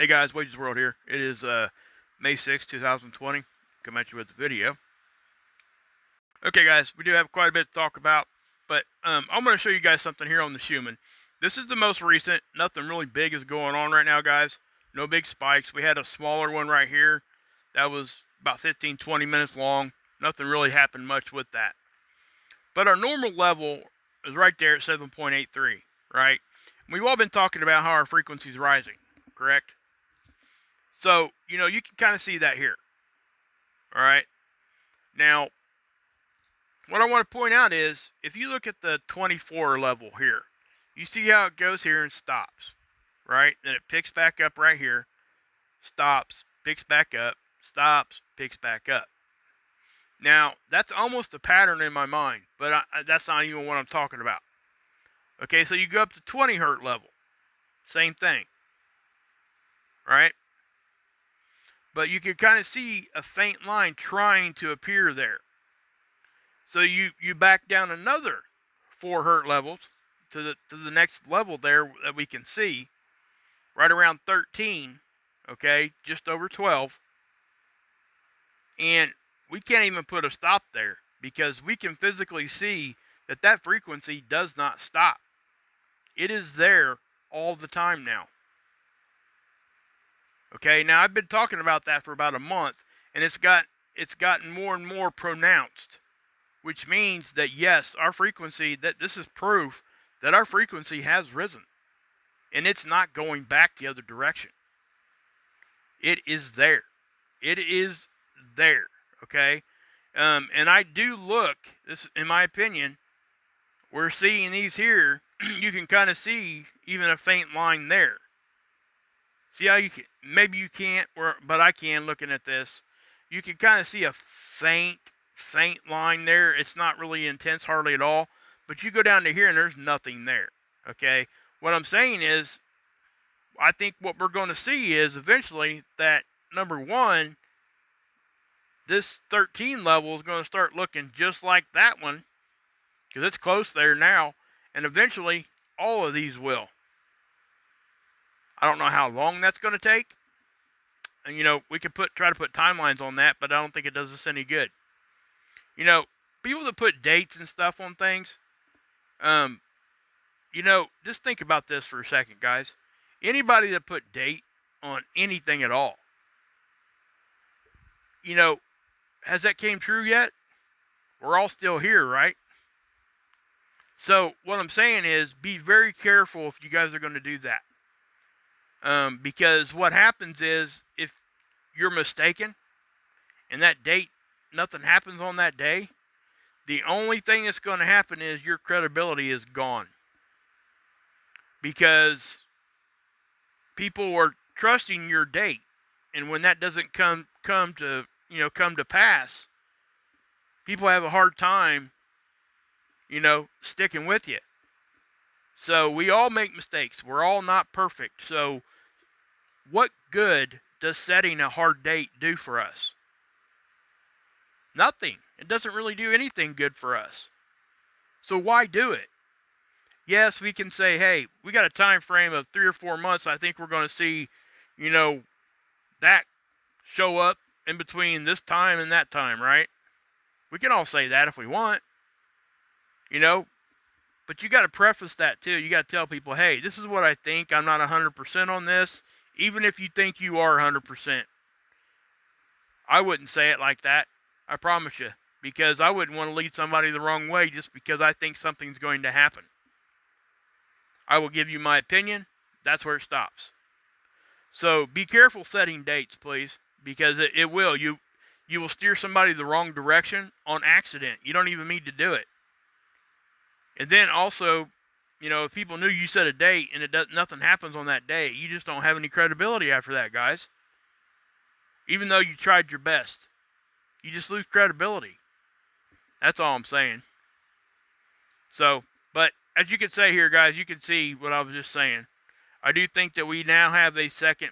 Hey guys, Wages World here. It is May 6, 2020. Come at you with the video. Okay guys, we do have quite a bit to talk about, but I'm going to show you guys something here on the Schumann. This is the most recent. Nothing really big is going on right now, guys. No big spikes. We had a smaller one right here that was about 15-20 minutes long. Nothing really happened much with that. But our normal level is right there at 7.83, right? We've all been talking about how our frequency is rising, correct? So, you can kind of see that here. All right. Now, what I want to point out is, if you look at the 24 level here, you see how it goes here and stops, right? Then it picks back up right here, stops, picks back up, stops, picks back up. Now, that's almost a pattern in my mind, but that's not even what I'm talking about. Okay, so you go up to 20 hertz level, same thing, right? But you can kind of see a faint line trying to appear there. So you back down another 4 hertz levels to the next level there that we can see, right around 13, okay, just over 12. And we can't even put a stop there because we can physically see that that frequency does not stop. It is there all the time now. Okay, now I've been talking about that for about a month, and it's gotten more and more pronounced, which means that yes, our frequency, that this is proof that our frequency has risen, and it's not going back the other direction. It is there. It is there. Okay, and I do look. This, in my opinion, we're seeing these here. You can kind of see even a faint line there. See how you can, maybe you can't, but I can looking at this. You can kind of see a faint line there. It's not really intense hardly at all. But you go down to here and there's nothing there. Okay? What I'm saying is, I think what we're going to see is eventually that, number one, this 13 level is going to start looking just like that one, because it's close there now. And eventually, all of these will. I don't know how long that's going to take. And, we could try to put timelines on that, but I don't think it does us any good. People that put dates and stuff on things, just think about this for a second, guys. Anybody that put date on anything at all, has that came true yet? We're all still here, right? So what I'm saying is, be very careful if you guys are going to do that. Because what happens is, if you're mistaken and that date, nothing happens on that day, the only thing that's going to happen is your credibility is gone. Because people are trusting your date, and when that doesn't come to pass, people have a hard time, sticking with you. So we all make mistakes. We're all not perfect. So what good does setting a hard date do for us? Nothing. It doesn't really do anything good for us. So why do it? Yes, we can say, hey, we got a time frame of 3 or 4 months. I think we're going to see, that show up in between this time and that time, right? We can all say that if we want, but you got to preface that too. You got to tell people, hey, this is what I think. I'm not 100% on this. Even if you think you are 100%, I wouldn't say it like that. I promise you, because I wouldn't want to lead somebody the wrong way just because I think something's going to happen. I will give you my opinion. That's where it stops. So be careful setting dates, please, because it will. You will steer somebody the wrong direction on accident. You don't even mean to do it. And then also, if people knew you set a date and nothing happens on that day, you just don't have any credibility after that, guys. Even though you tried your best, you just lose credibility. That's all I'm saying. So, but as you can say here, guys, you can see what I was just saying. I do think that we now have a second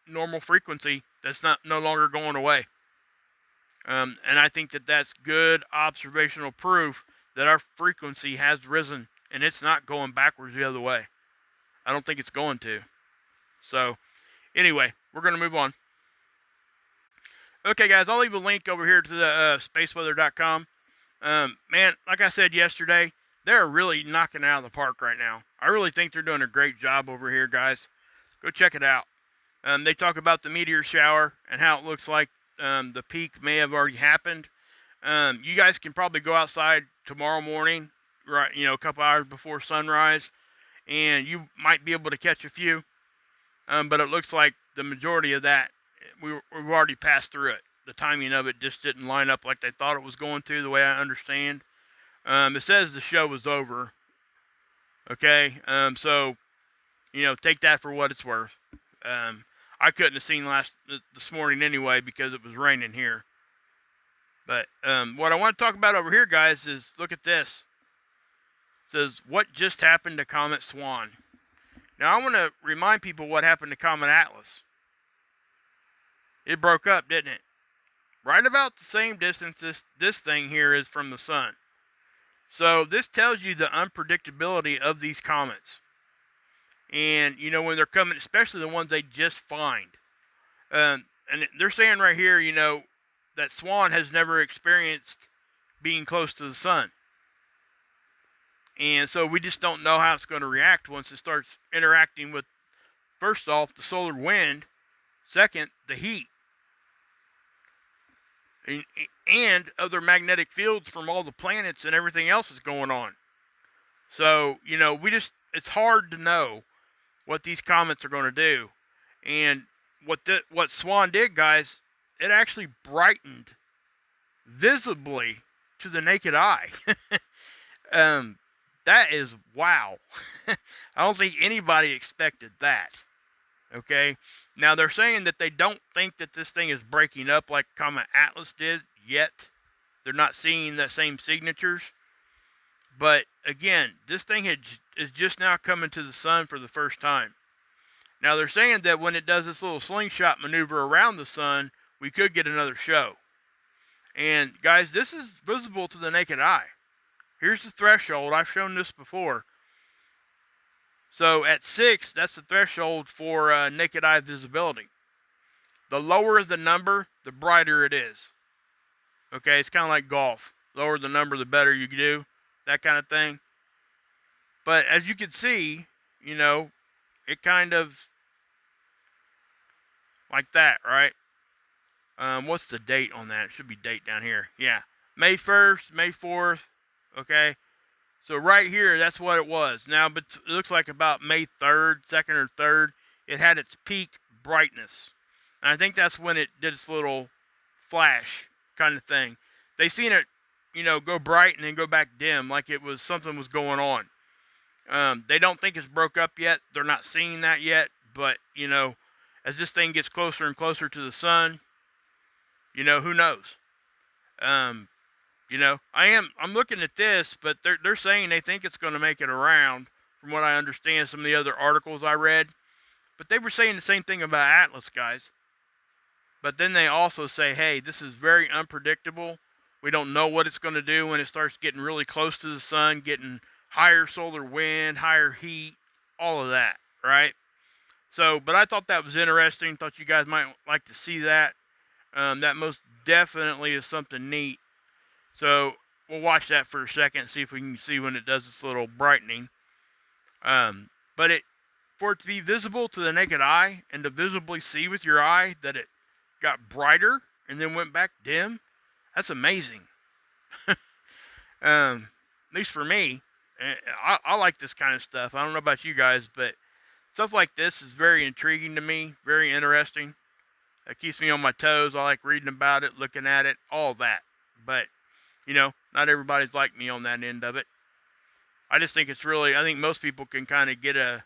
normal frequency that's no longer going away. And I think that that's good observational proof that our frequency has risen, and it's not going backwards the other way. I don't think it's going to. So, anyway, we're going to move on. Okay, guys, I'll leave a link over here to the spaceweather.com. Man, like I said yesterday, they're really knocking it out of the park right now. I really think they're doing a great job over here, guys. Go check it out. They talk about the meteor shower and how it looks like the peak may have already happened. You guys can probably go outside tomorrow morning, right? A couple hours before sunrise, and you might be able to catch a few. But it looks like the majority of that we've already passed through it. The timing of it just didn't line up like they thought it was going to, the way I understand. It says the show was over. Okay, so take that for what it's worth. I couldn't have seen this morning anyway because it was raining here. But what I want to talk about over here, guys, is look at this. It says, what just happened to Comet Swan? Now, I want to remind people what happened to Comet Atlas. It broke up, didn't it? Right about the same distance this thing here is from the sun. So this tells you the unpredictability of these comets. And, when they're coming, especially the ones they just find. And they're saying right here, that Swan has never experienced being close to the sun. And so we just don't know how it's going to react once it starts interacting with, first off, the solar wind, second, the heat, and other magnetic fields from all the planets and everything else that's going on. So, it's hard to know what these comets are going to do. And what Swan did, guys, it actually brightened visibly to the naked eye. That is wow. I don't think anybody expected that. Okay? Now, they're saying that they don't think that this thing is breaking up like Comet Atlas did yet. They're not seeing the same signatures. But, again, this thing is just now coming to the sun for the first time. Now, they're saying that when it does this little slingshot maneuver around the sun, we could get another show. And, guys, this is visible to the naked eye. Here's the threshold. I've shown this before. So at 6, that's the threshold for naked eye visibility. The lower the number, the brighter it is. Okay, it's kind of like golf. Lower the number, the better you do. That kind of thing. But as you can see, it kind of like that, right? What's the date on that? It should be date down here. Yeah, May 1st, May 4th. Okay, so right here, that's what it was. Now, but it looks like about May 3rd, 2nd or 3rd, it had its peak brightness. And I think that's when it did its little flash kind of thing. They seen it, go bright and then go back dim, like something was going on. They don't think it's broke up yet. They're not seeing that yet. But, as this thing gets closer and closer to the sun, who knows? I'm looking at this, but they're saying they think it's going to make it around, from what I understand, some of the other articles I read. But they were saying the same thing about Atlas, guys. But then they also say, hey, this is very unpredictable. We don't know what it's going to do when it starts getting really close to the sun, getting higher solar wind, higher heat, all of that, right? So, but I thought that was interesting. Thought you guys might like to see that. That most definitely is something neat. So we'll watch that for a second, see if we can see when it does its little brightening. But for it to be visible to the naked eye and to visibly see with your eye that it got brighter and then went back dim, that's amazing. At least for me, I like this kind of stuff. I don't know about you guys, but stuff like this is very intriguing to me, very interesting. It keeps me on my toes. I like reading about it, looking at it, all that. But not everybody's like me on that end of it. I just think I think most people can kind of get a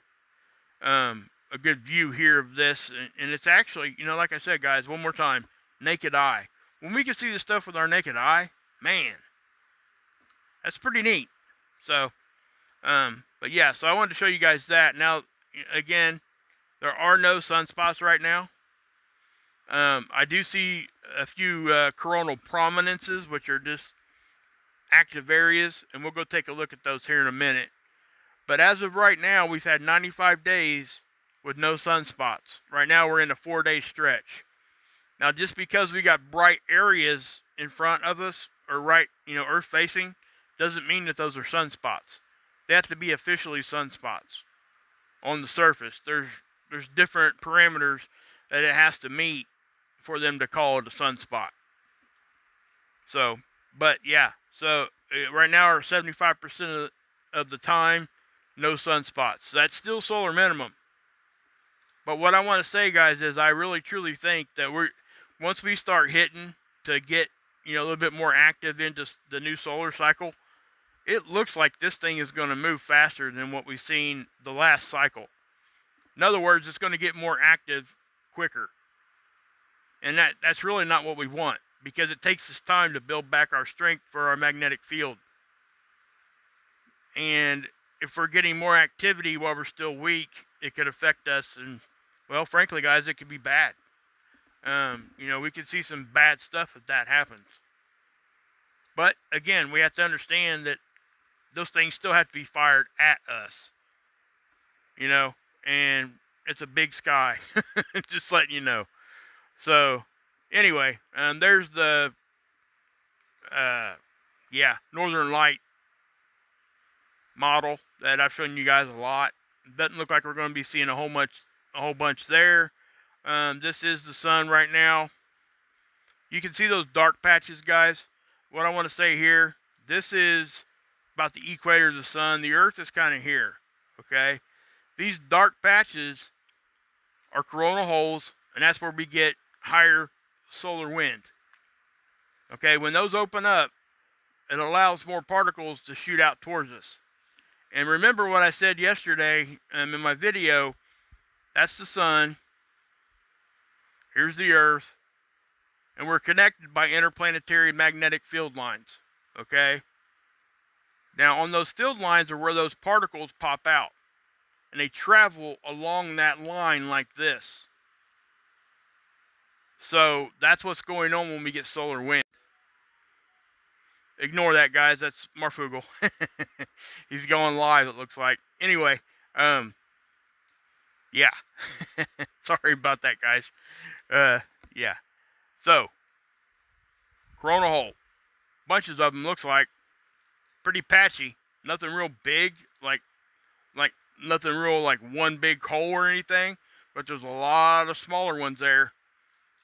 good view here of this. And it's actually, like I said, guys, one more time, naked eye. When we can see this stuff with our naked eye, man, that's pretty neat. So, but yeah, so I wanted to show you guys that. Now, again, there are no sunspots right now. I do see a few coronal prominences, which are just active areas, and we'll go take a look at those here in a minute. But as of right now, we've had 95 days with no sunspots. Right now we're in a 4-day stretch. Now, just because we got bright areas in front of us, or right, Earth facing, doesn't mean that those are sunspots. They have to be officially sunspots on the surface. There's different parameters that it has to meet for them to call it a sunspot. So, but yeah, so right now, 75% of the time, no sunspots. So that's still solar minimum. But what I want to say, guys, is I really truly think that once we start hitting to get a little bit more active into the new solar cycle, it looks like this thing is going to move faster than what we've seen the last cycle. In other words, it's going to get more active quicker. And that's really not what we want, because it takes us time to build back our strength for our magnetic field. And if we're getting more activity while we're still weak, it could affect us. And, well, frankly, guys, it could be bad. We could see some bad stuff if that happens. But, again, we have to understand that those things still have to be fired at us. And it's a big sky. Just letting you know. So, anyway, there's the, Northern Light model that I've shown you guys a lot. It doesn't look like we're going to be seeing a whole bunch there. This is the sun right now. You can see those dark patches, guys. What I want to say here, this is about the equator of the sun. The Earth is kind of here, okay? These dark patches are coronal holes, and that's where we get higher solar wind. Okay, when those open up, it allows more particles to shoot out towards us. And remember what I said yesterday in my video, that's the sun, here's the Earth, and we're connected by interplanetary magnetic field lines, okay? Now, on those field lines are where those particles pop out, and they travel along that line like this. So, that's what's going on when we get solar wind. Ignore that, guys. That's Marfugal. He's going live, it looks like. Anyway, yeah. Sorry about that, guys. Yeah. So, coronal hole. Bunches of them, looks like. Pretty patchy. Nothing real big, like nothing real like one big hole or anything. But there's a lot of smaller ones there.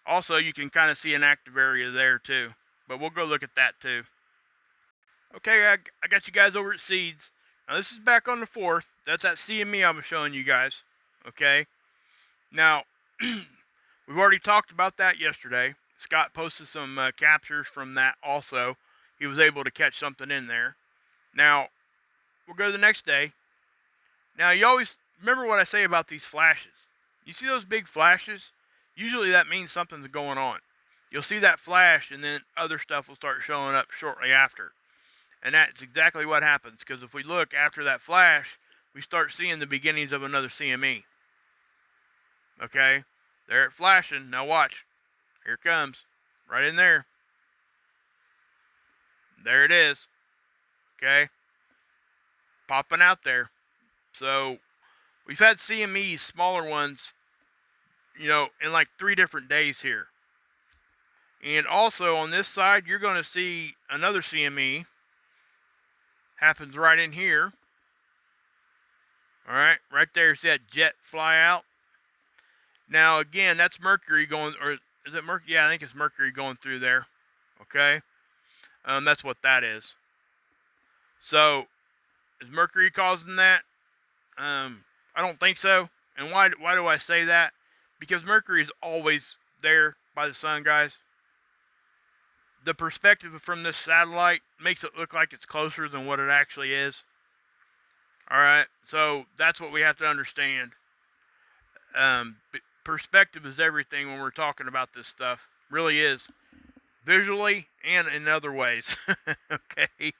Also, you can kind of see an active area there, too. But we'll go look at that, too. Okay, I got you guys over at Seeds. Now, this is back on the 4th. That's that CME I was showing you guys. Okay? Now, we've already talked about that yesterday. Scott posted some captures from that also. He was able to catch something in there. Now, we'll go to the next day. Now, you always remember what I say about these flashes. You see those big flashes? Usually that means something's going on. You'll see that flash, and then other stuff will start showing up shortly after. And that's exactly what happens, because if we look after that flash, we start seeing the beginnings of another CME. Okay? There it flashing. Now watch. Here it comes. Right in there. There it is. Okay? Popping out there. So, we've had CMEs, smaller ones, in like 3 different days here. And also on this side, you're going to see another CME. Happens right in here. Alright, right there. See that jet fly out? Now, again, that's Mercury going, or is it Mercury? Yeah, I think it's Mercury going through there. Okay? That's what that is. So, is Mercury causing that? I don't think so. And why do I say that? Because Mercury is always there by the sun, guys. The perspective from this satellite makes it look like it's closer than what it actually is. Alright, so that's what we have to understand. Perspective is everything when we're talking about this stuff. Really is. Visually and in other ways. Okay.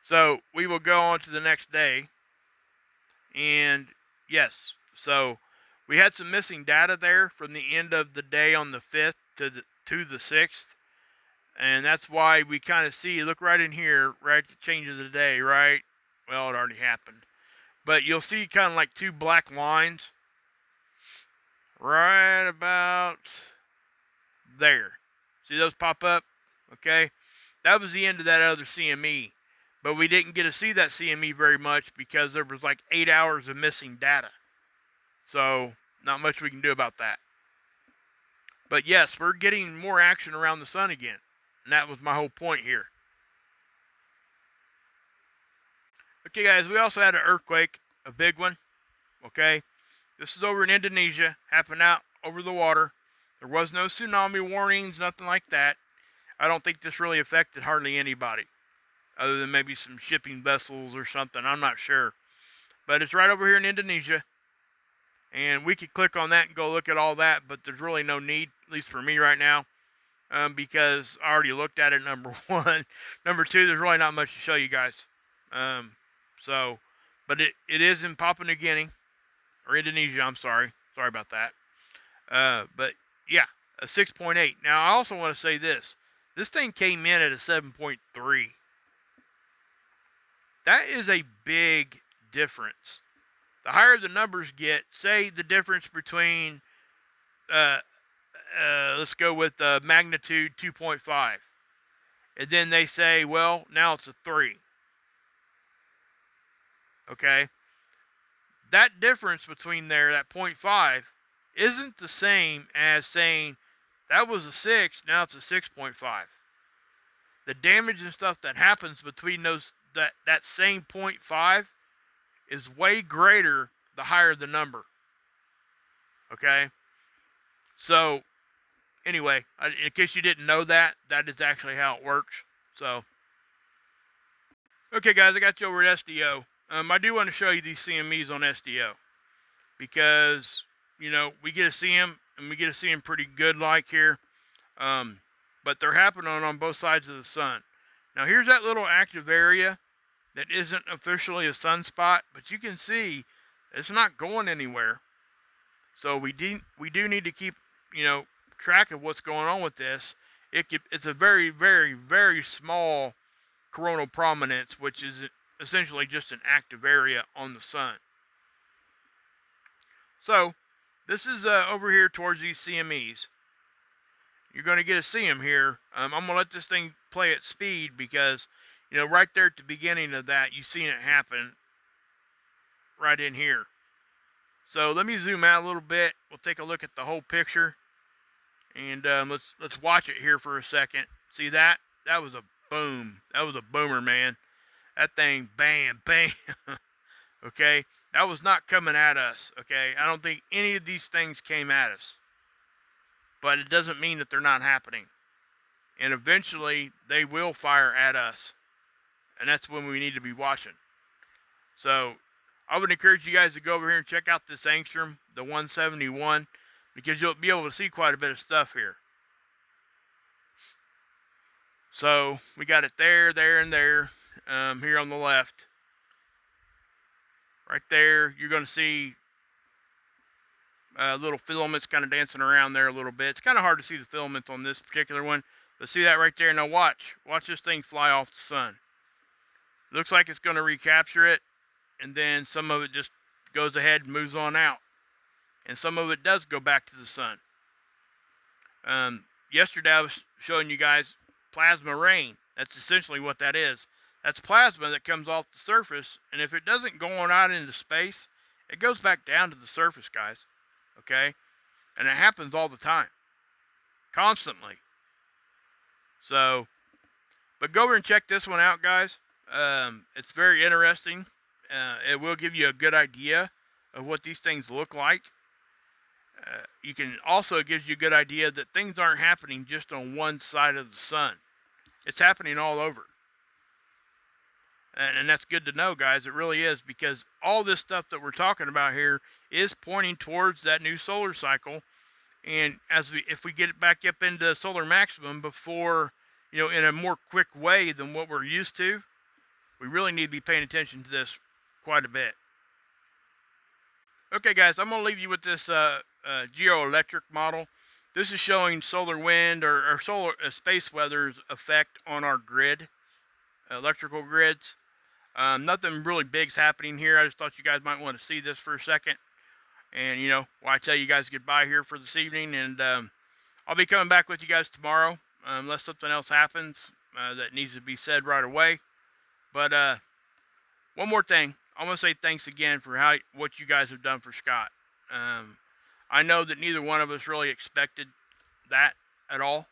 So we will go on to the next day. And yes, so we had some missing data there from the end of the day on the 5th to the 6th. And that's why we kind of see, look right in here, right at the change of the day, right? Well, it already happened. But you'll see kind of like 2 black lines. right about there. See those pop up? Okay. That was the end of that other CME. But we didn't get to see that CME very much because there was like 8 hours of missing data. So, not much we can do about that. But yes, we're getting more action around the sun again. And that was my whole point here. Okay, guys, we also had an earthquake, a big one. Okay. This is over in Indonesia, happened out over the water. There was no tsunami warnings, nothing like that. I don't think this really affected hardly anybody, other than maybe some shipping vessels or something. I'm not sure. But it's right over here in Indonesia. And we could click on that and go look at all that, but there's really no need, at least for me right now, because I already looked at it, number one. Number two, there's really not much to show you guys. But it is in Papua New Guinea, or Indonesia, I'm sorry. Sorry about that. But yeah, a 6.8. Now, I also want to say this. This thing came in at a 7.3. That is a big difference. The higher the numbers get, say the difference between, let's go with magnitude 2.5. And then they say, well, now it's a 3. Okay? That difference between there, that 0.5, isn't the same as saying that was a 6, now it's a 6.5. The damage and stuff that happens between those, that same 0.5 is way greater the higher the number. Okay? So, anyway, in case you didn't know that, that is actually how it works. So, okay, guys, I got you over at SDO. I do want to show you these CMEs on SDO because, you know, we get to see them, and we get to see them pretty good like here. But they're happening on both sides of the sun. Now, here's that little active area that isn't officially a sunspot, but you can see it's not going anywhere. So we do need to keep, you know, track of what's going on with this. It's a very, very, very small coronal prominence, which is essentially just an active area on the sun. So this is over here towards these CMEs. You're going to get to see them here. I'm going to let this thing play at speed because, you know, right there at the beginning of that, you've seen it happen right in here. So let me zoom out a little bit. We'll take a look at the whole picture. And let's watch it here for a second. See that? That was a boom. That was a boomer, man. That thing, bam, bam. Okay? That was not coming at us. Okay? I don't think any of these things came at us. But it doesn't mean that they're not happening. And eventually, they will fire at us. And that's when we need to be watching. So, I would encourage you guys to go over here and check out this angstrom, the 171, because you'll be able to see quite a bit of stuff here. So, we got it there, and there, here on the left. Right there, you're going to see little filaments kind of dancing around there a little bit. It's kind of hard to see the filaments on this particular one, but see that right there? Now watch this thing fly off the sun. Looks like it's going to recapture it, and then some of it just goes ahead and moves on out, and some of it does go back to the sun. Yesterday I was showing you guys plasma rain. That's essentially what that is. That's plasma that comes off the surface, and if it doesn't go on out into space, it goes back down to the surface, guys. Okay? And it happens all the time. Constantly. So, but go over and check this one out, guys. It's very interesting. It will give you a good idea of what these things look like. You can also, it gives you a good idea that things aren't happening just on one side of the sun. It's happening all over. And that's good to know, guys. It really is, because all this stuff that we're talking about here is pointing towards that new solar cycle. And if we get it back up into solar maximum before, you know, in a more quick way than what we're used to, we really need to be paying attention to this quite a bit. Okay, guys, I'm going to leave you with this geoelectric model. This is showing solar wind or solar space weather's effect on our grid, electrical grids. Nothing really big's happening here. I just thought you guys might want to see this for a second. And, I tell you guys goodbye here for this evening. And I'll be coming back with you guys tomorrow, unless something else happens that needs to be said right away. But one more thing. I want to say thanks again for what you guys have done for Scott. I know that neither one of us really expected that at all.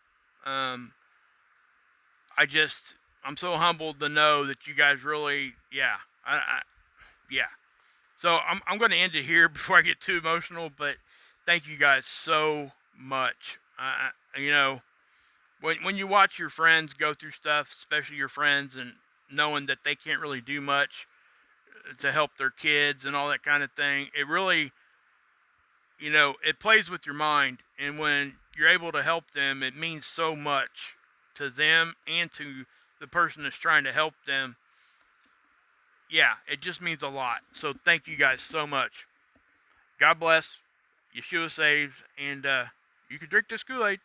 I'm so humbled to know that you guys really, yeah, yeah. So I'm going to end it here before I get too emotional, but thank you guys so much. When you watch your friends go through stuff, especially your friends, and knowing that they can't really do much to help their kids and all that kind of thing, it really, it plays with your mind. And when you're able to help them, it means so much to them and to the person that's trying to help them. Yeah, it just means a lot. So thank you guys so much. God bless. Yeshua saves. And you can drink this Kool-Aid.